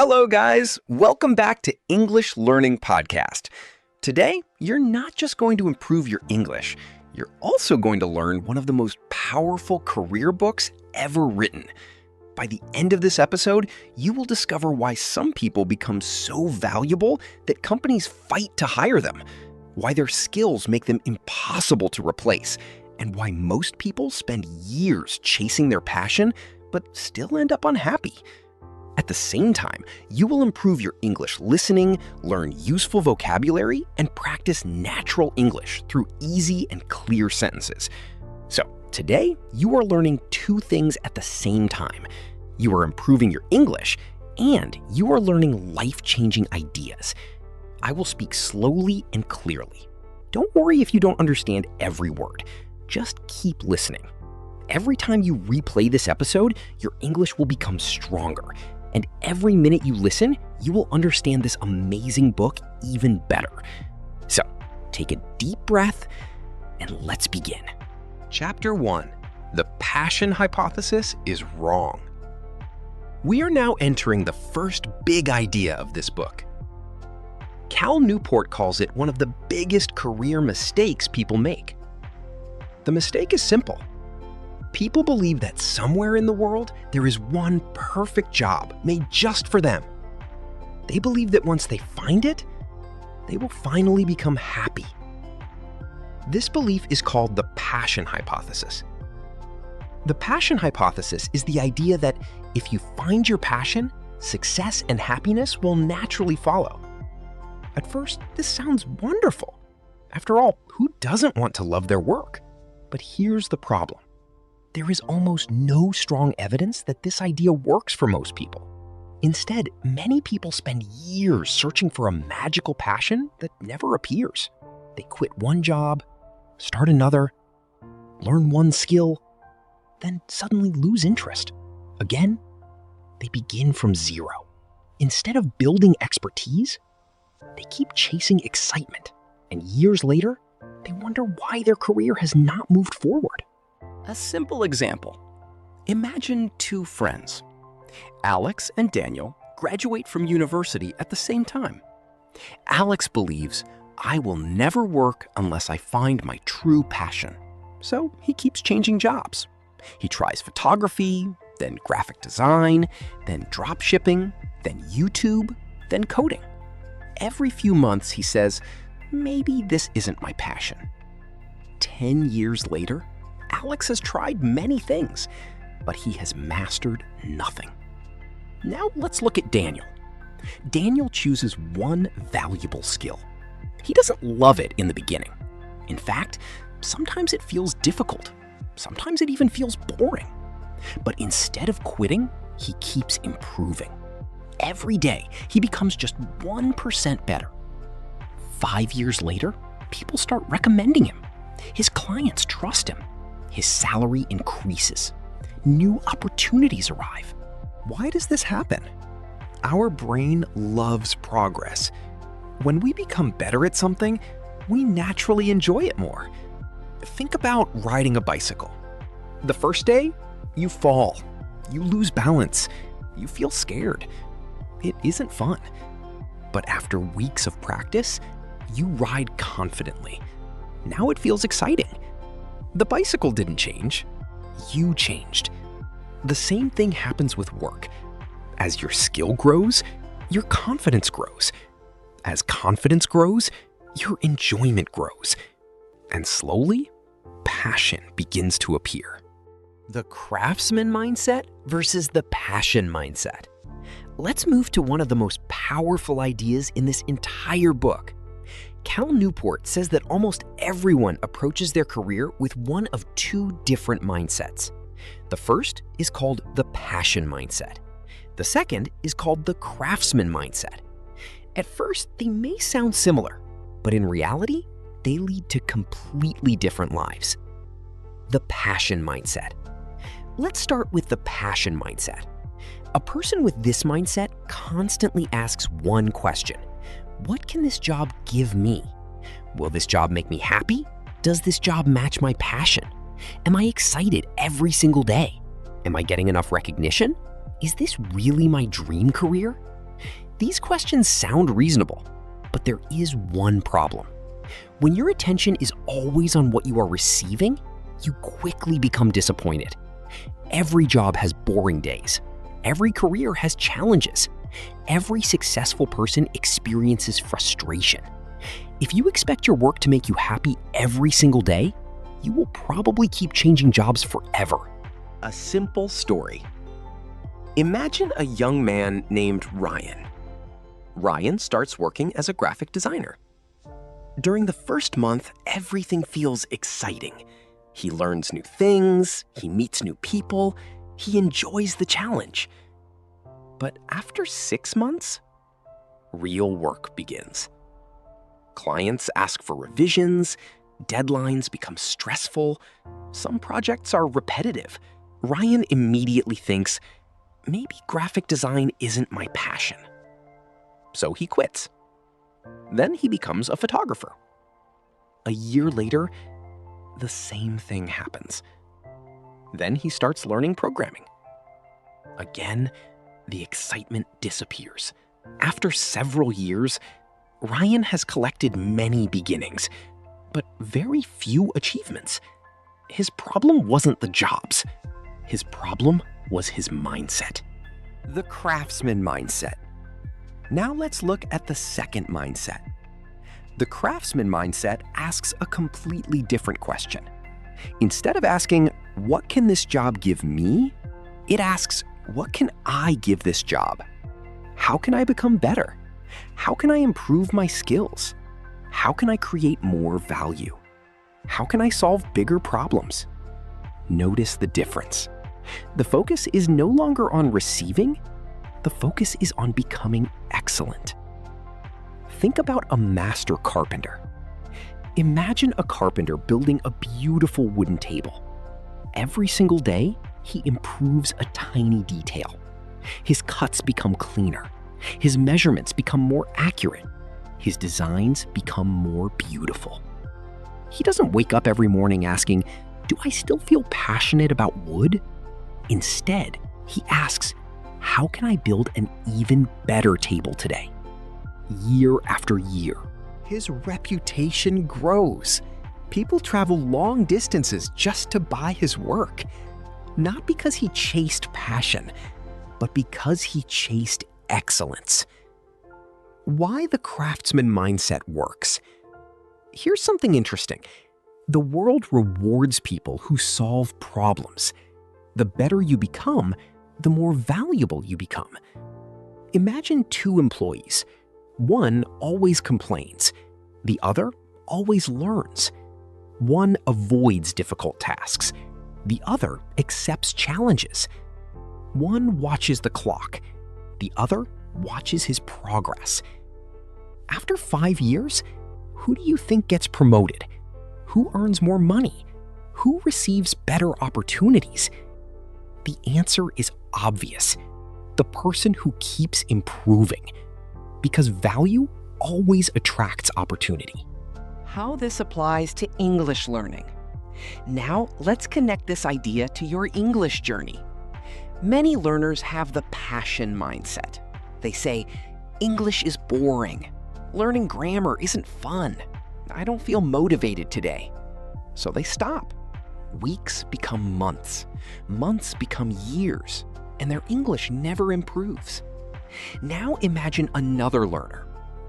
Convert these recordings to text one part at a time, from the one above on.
Hello, guys. Welcome back to English Learning Podcast. Today, you're not just going to improve your English, you're also going to learn one of the most powerful career books ever written. By the end of this episode, you will discover why some people become so valuable that companies fight to hire them, why their skills make them impossible to replace, and why most people spend years chasing their passion but still end up unhappy. At the same time, you will improve your English listening, learn useful vocabulary, and practice natural English through easy and clear sentences. So, today, you are learning two things at the same time. You are improving your English, and you are learning life-changing ideas. I will speak slowly and clearly. Don't worry if you don't understand every word. Just keep listening. Every time you replay this episode, your English will become stronger. And every minute you listen, you will understand this amazing book even better. So, take a deep breath and let's begin. Chapter 1. The passion hypothesis is wrong. We are now entering the first big idea of this book. Cal Newport calls it one of the biggest career mistakes people make. The mistake is simple. People believe that somewhere in the world, there is one perfect job made just for them. They believe that once they find it, they will finally become happy. This belief is called the passion hypothesis. The passion hypothesis is the idea that if you find your passion, success and happiness will naturally follow. At first, this sounds wonderful. After all, who doesn't want to love their work? But here's the problem. There is almost no strong evidence that this idea works for most people. Instead, many people spend years searching for a magical passion that never appears. They quit one job, start another, learn one skill, then suddenly lose interest. Again, they begin from zero. Instead of building expertise, they keep chasing excitement. And years later, they wonder why their career has not moved forward. A simple example. Imagine two friends. Alex and Daniel graduate from university at the same time. Alex believes, I will never work unless I find my true passion. So he keeps changing jobs. He tries photography, then graphic design, then drop shipping, then YouTube, then coding. Every few months he says, maybe this isn't my passion. 10 years later, Alex has tried many things, but he has mastered nothing. Now let's look at Daniel. Daniel chooses one valuable skill. He doesn't love it in the beginning. In fact, sometimes it feels difficult. Sometimes it even feels boring. But instead of quitting, he keeps improving. Every day, he becomes just 1% better. 5 years later, people start recommending him. His clients trust him. His salary increases. New opportunities arrive. Why does this happen? Our brain loves progress. When we become better at something, we naturally enjoy it more. Think about riding a bicycle. The first day, you fall. You lose balance. You feel scared. It isn't fun. But after weeks of practice, you ride confidently. Now it feels exciting. The bicycle didn't change. You changed. The same thing happens with work. As your skill grows, your confidence grows. As confidence grows, your enjoyment grows. And slowly, passion begins to appear. The craftsman mindset versus the passion mindset. Let's move to one of the most powerful ideas in this entire book. Cal Newport says that almost everyone approaches their career with one of two different mindsets. The first is called the passion mindset. The second is called the craftsman mindset. At first, they may sound similar, but in reality, they lead to completely different lives. The passion mindset. Let's start with the passion mindset. A person with this mindset constantly asks one question. What can this job give me? Will this job make me happy? Does this job match my passion? Am I excited every single day? Am I getting enough recognition? Is this really my dream career? These questions sound reasonable, but there is one problem. When your attention is always on what you are receiving, you quickly become disappointed. Every job has boring days. Every career has challenges. Every successful person experiences frustration. If you expect your work to make you happy every single day, you will probably keep changing jobs forever. A simple story. Imagine a young man named Ryan. Ryan starts working as a graphic designer. During the first month, everything feels exciting. He learns new things, he meets new people, he enjoys the challenge. But after 6 months, real work begins. Clients ask for revisions, deadlines become stressful, some projects are repetitive. Ryan immediately thinks, maybe graphic design isn't my passion. So he quits. Then he becomes a photographer. A year later, the same thing happens. Then he starts learning programming. Again, the excitement disappears. After several years, Ryan has collected many beginnings, but very few achievements. His problem wasn't the jobs. His problem was his mindset. The craftsman mindset. Now let's look at the second mindset. The craftsman mindset asks a completely different question. Instead of asking, what can this job give me? It asks, what can I give this job? How can I become better? How can I improve my skills? How can I create more value? How can I solve bigger problems? Notice the difference. The focus is no longer on receiving, the focus is on becoming excellent. Think about a master carpenter. Imagine a carpenter building a beautiful wooden table. Every single day, he improves a tiny detail. His cuts become cleaner. His measurements become more accurate. His designs become more beautiful. He doesn't wake up every morning asking, do I still feel passionate about wood? Instead, he asks, how can I build an even better table today? Year after year, his reputation grows. People travel long distances just to buy his work. Not because he chased passion, but because he chased excellence. Why the craftsman mindset works? Here's something interesting. The world rewards people who solve problems. The better you become, the more valuable you become. Imagine two employees. One always complains. The other always learns. One avoids difficult tasks. The other accepts challenges. One watches the clock. The other watches his progress. After 5 years, who do you think gets promoted? Who earns more money? Who receives better opportunities? The answer is obvious. The person who keeps improving. Because value always attracts opportunity. How this applies to English learning. Now, let's connect this idea to your English journey. Many learners have the passion mindset. They say, English is boring. Learning grammar isn't fun. I don't feel motivated today. So they stop. Weeks become months. Months become years, and their English never improves. Now imagine another learner.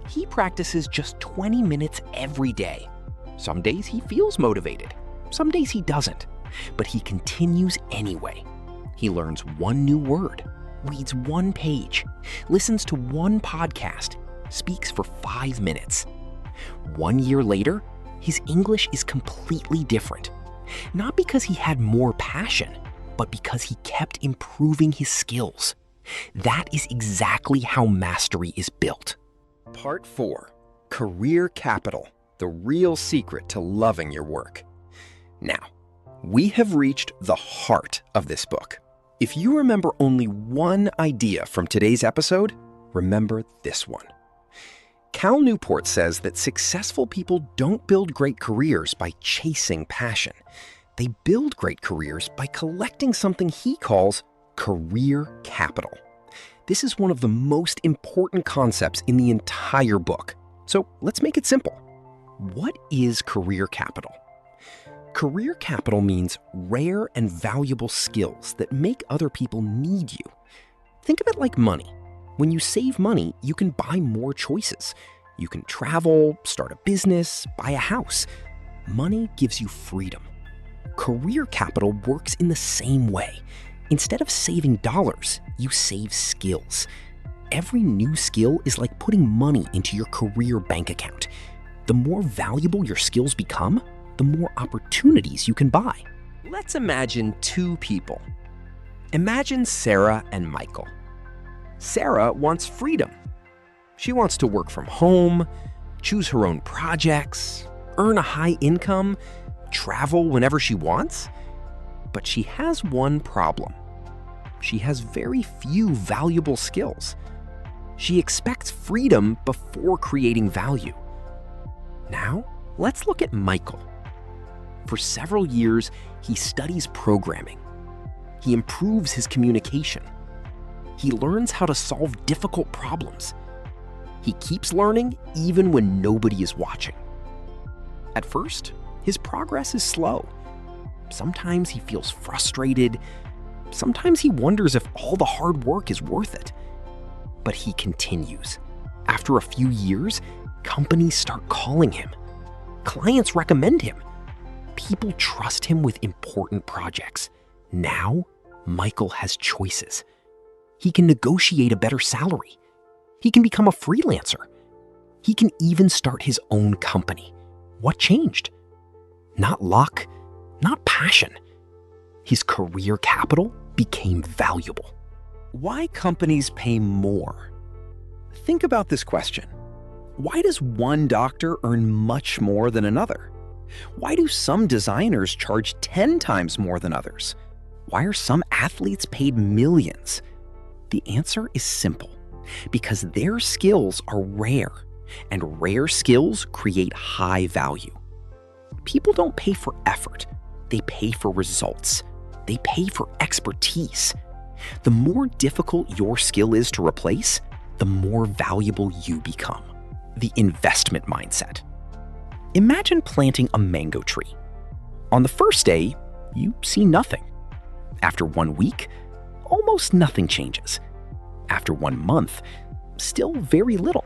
He practices just 20 minutes every day. Some days he feels motivated. Some days he doesn't, but he continues anyway. He learns one new word, reads one page, listens to one podcast, speaks for 5 minutes. 1 year later, his English is completely different. Not because he had more passion, but because he kept improving his skills. That is exactly how mastery is built. Part 4. Career Capital, the real secret to loving your work. Now, we have reached the heart of this book. If you remember only one idea from today's episode, remember this one. Cal Newport says that successful people don't build great careers by chasing passion. They build great careers by collecting something he calls career capital. This is one of the most important concepts in the entire book. So let's make it simple. What is career capital? Career capital means rare and valuable skills that make other people need you. Think of it like money. When you save money, you can buy more choices. You can travel, start a business, buy a house. Money gives you freedom. Career capital works in the same way. Instead of saving dollars, you save skills. Every new skill is like putting money into your career bank account. The more valuable your skills become, the more opportunities you can buy. Let's imagine two people. Imagine Sarah and Michael. Sarah wants freedom. She wants to work from home, choose her own projects, earn a high income, travel whenever she wants. But she has one problem. She has very few valuable skills. She expects freedom before creating value. Now, let's look at Michael. For several years, he studies programming. He improves his communication. He learns how to solve difficult problems. He keeps learning even when nobody is watching. At first, his progress is slow. Sometimes he feels frustrated. Sometimes he wonders if all the hard work is worth it. But he continues. After a few years, companies start calling him. Clients recommend him. People trust him with important projects. Now, Michael has choices. He can negotiate a better salary. He can become a freelancer. He can even start his own company. What changed? Not luck, not passion. His career capital became valuable. Why companies pay more? Think about this question. Why does one doctor earn much more than another? Why do some designers charge 10 times more than others? Why are some athletes paid millions? The answer is simple. Because their skills are rare, and rare skills create high value. People don't pay for effort. They pay for results. They pay for expertise. The more difficult your skill is to replace, the more valuable you become. The investment mindset. Imagine planting a mango tree. On the first day, you see nothing. After 1 week, almost nothing changes. After 1 month, still very little.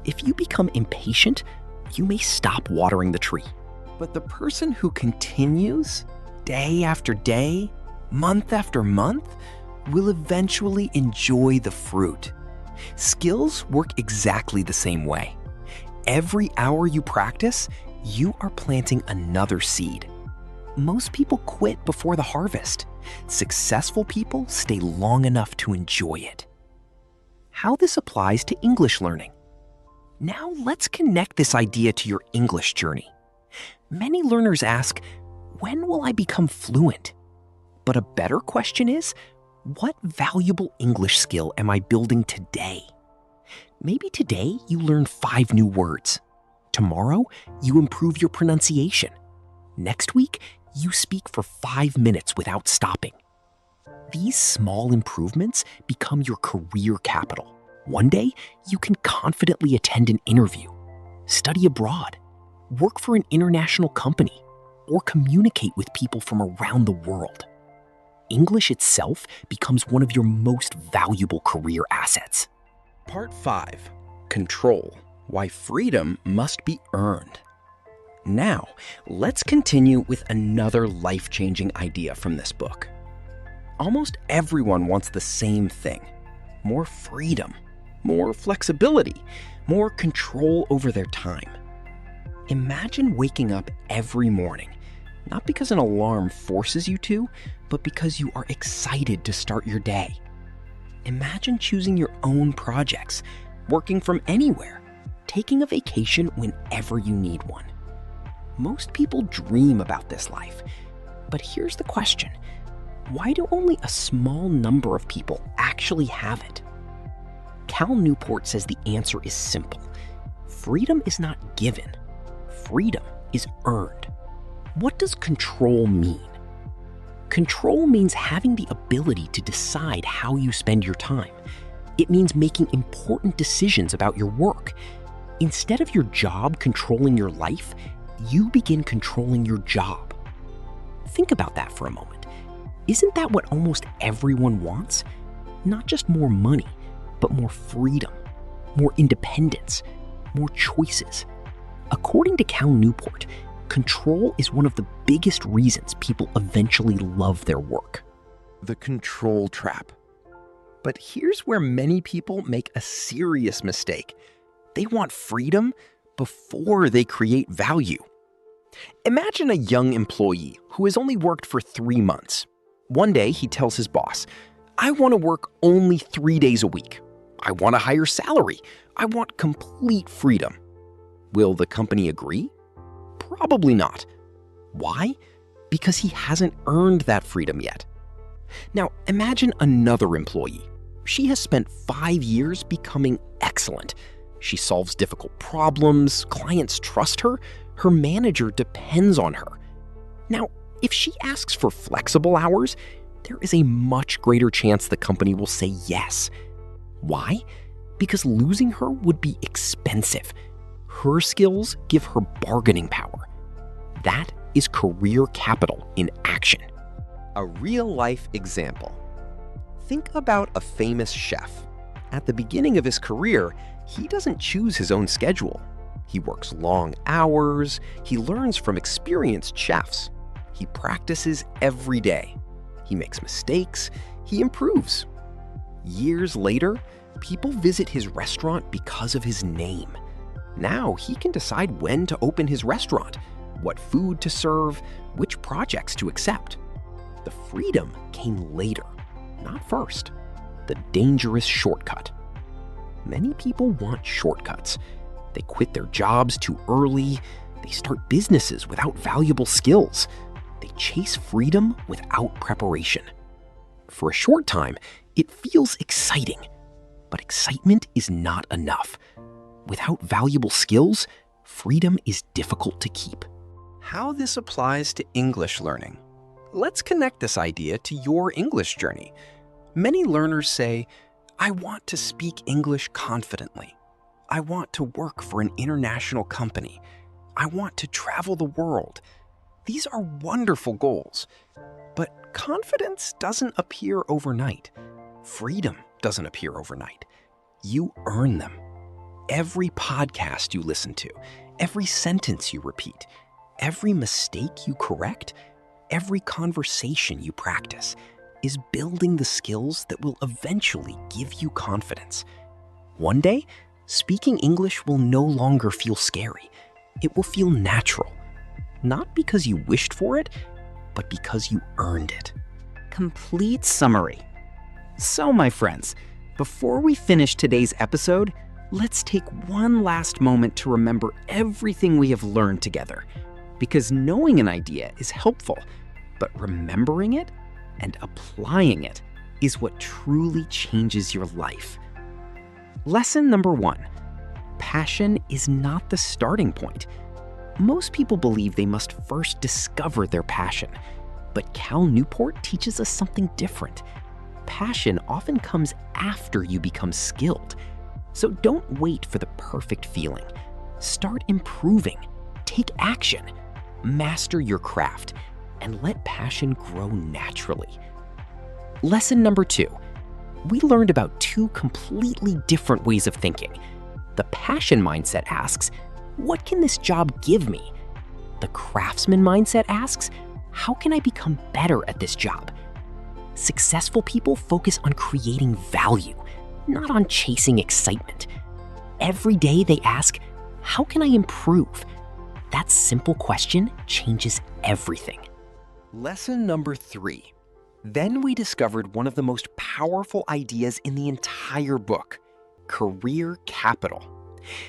If you become impatient, you may stop watering the tree. But the person who continues, day after day, month after month, will eventually enjoy the fruit. Skills work exactly the same way. Every hour you practice, you are planting another seed. Most people quit before the harvest. Successful people stay long enough to enjoy it. How this applies to English learning. Now let's connect this idea to your English journey. Many learners ask, when will I become fluent? But a better question is, what valuable English skill am I building today? Maybe today you learn 5 new words. Tomorrow, you improve your pronunciation. Next week, you speak for 5 minutes without stopping. These small improvements become your career capital. One day, you can confidently attend an interview, study abroad, work for an international company, or communicate with people from around the world. English itself becomes one of your most valuable career assets. Part 5. Control. Why freedom must be earned. Now, let's continue with another life-changing idea from this book. Almost everyone wants the same thing: more freedom, more flexibility, more control over their time. Imagine waking up every morning, not because an alarm forces you to, but because you are excited to start your day. Imagine choosing your own projects, working from anywhere, taking a vacation whenever you need one. Most people dream about this life, but here's the question: why do only a small number of people actually have it? Cal Newport says the answer is simple. Freedom is not given. Freedom is earned. What does control mean? Control means having the ability to decide how you spend your time, It means making important decisions about your work. Instead of your job controlling your life, you begin controlling your job. Think about that for a moment. Isn't that what almost everyone wants? Not just more money, but more freedom, more independence, more choices. According to Cal Newport, control is one of the biggest reasons people eventually love their work. The control trap. But here's where many people make a serious mistake. They want freedom before they create value. Imagine a young employee who has only worked for 3 months. One day he tells his boss, "I want to work only 3 days a week. I want a higher salary. I want complete freedom." Will the company agree? Probably not. Why? Because he hasn't earned that freedom yet. Now, imagine another employee. She has spent 5 years becoming excellent. She solves difficult problems, clients trust her, her manager depends on her. Now, if she asks for flexible hours, there is a much greater chance the company will say yes. Why? Because losing her would be expensive. Her skills give her bargaining power. That is career capital in action. A real-life example. Think about a famous chef. At the beginning of his career, he doesn't choose his own schedule. He works long hours, he learns from experienced chefs. He practices every day. He makes mistakes, he improves. Years later, people visit his restaurant because of his name. Now he can decide when to open his restaurant, what food to serve, which projects to accept. The freedom came later, not first. The dangerous shortcut. Many people want shortcuts. They quit their jobs too early. They start businesses without valuable skills. They chase freedom without preparation. For a short time, it feels exciting, but excitement is not enough. Without valuable skills, freedom is difficult to keep. How this applies to English learning. Let's connect this idea to your English journey. Many learners say, "I want to speak English confidently. I want to work for an international company. I want to travel the world." These are wonderful goals, but confidence doesn't appear overnight. Freedom doesn't appear overnight. You earn them. Every podcast you listen to, every sentence you repeat, every mistake you correct, every conversation you practice is building the skills that will eventually give you confidence. One day, speaking English will no longer feel scary. It will feel natural. Not because you wished for it, but because you earned it. Complete summary. So, my friends, before we finish today's episode, let's take one last moment to remember everything we have learned together. Because knowing an idea is helpful, but remembering it and applying it is what truly changes your life. Lesson number 1. Passion is not the starting point. Most people believe they must first discover their passion, but Cal Newport teaches us something different. Passion often comes after you become skilled. So don't wait for the perfect feeling. Start improving. Take action. Master your craft, and let passion grow naturally. Lesson number 2. We learned about 2 completely different ways of thinking. The passion mindset asks, what can this job give me? The craftsman mindset asks, how can I become better at this job? Successful people focus on creating value, not on chasing excitement. Every day they ask, how can I improve? That simple question changes everything. Lesson number 3. Then we discovered one of the most powerful ideas in the entire book, career capital.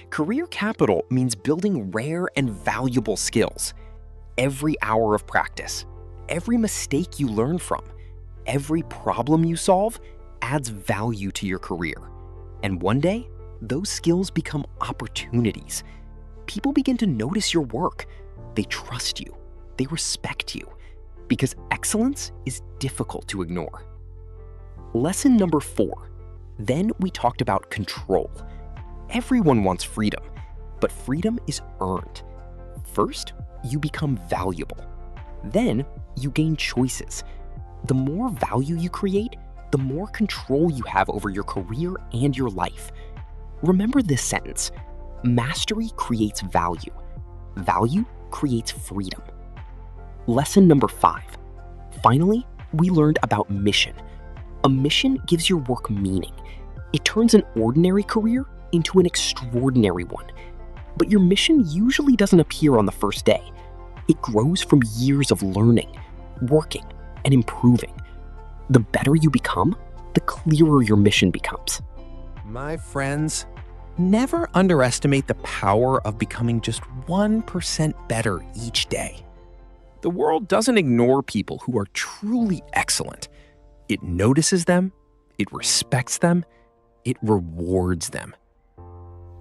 Career capital means building rare and valuable skills. Every hour of practice, every mistake you learn from, every problem you solve adds value to your career. And one day, those skills become opportunities. People begin to notice your work. They trust you. They respect you. Because excellence is difficult to ignore. Lesson number 4. Then we talked about control. Everyone wants freedom, but freedom is earned. First, you become valuable. Then, you gain choices. The more value you create, the more control you have over your career and your life. Remember this sentence: mastery creates value. Value creates freedom. Lesson number 5. Finally, we learned about mission. A mission gives your work meaning. It turns an ordinary career into an extraordinary one. But your mission usually doesn't appear on the first day. It grows from years of learning, working, and improving. The better you become, the clearer your mission becomes. My friends, never underestimate the power of becoming just 1% better each day. The world doesn't ignore people who are truly excellent. It notices them, it respects them, it rewards them.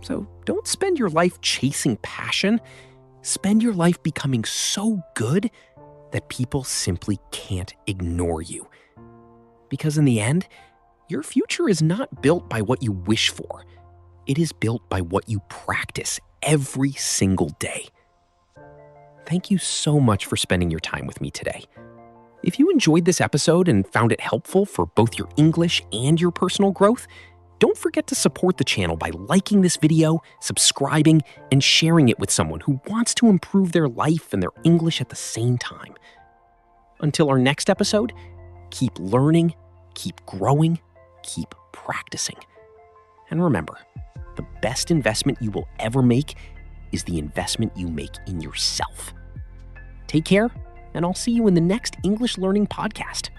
So don't spend your life chasing passion. Spend your life becoming so good that people simply can't ignore you. Because in the end, your future is not built by what you wish for. It is built by what you practice every single day. Thank you so much for spending your time with me today. If you enjoyed this episode and found it helpful for both your English and your personal growth, don't forget to support the channel by liking this video, subscribing, and sharing it with someone who wants to improve their life and their English at the same time. Until our next episode, keep learning, keep growing, keep practicing. And remember, the best investment you will ever make is the investment you make in yourself. Take care, and I'll see you in the next English Learning Podcast.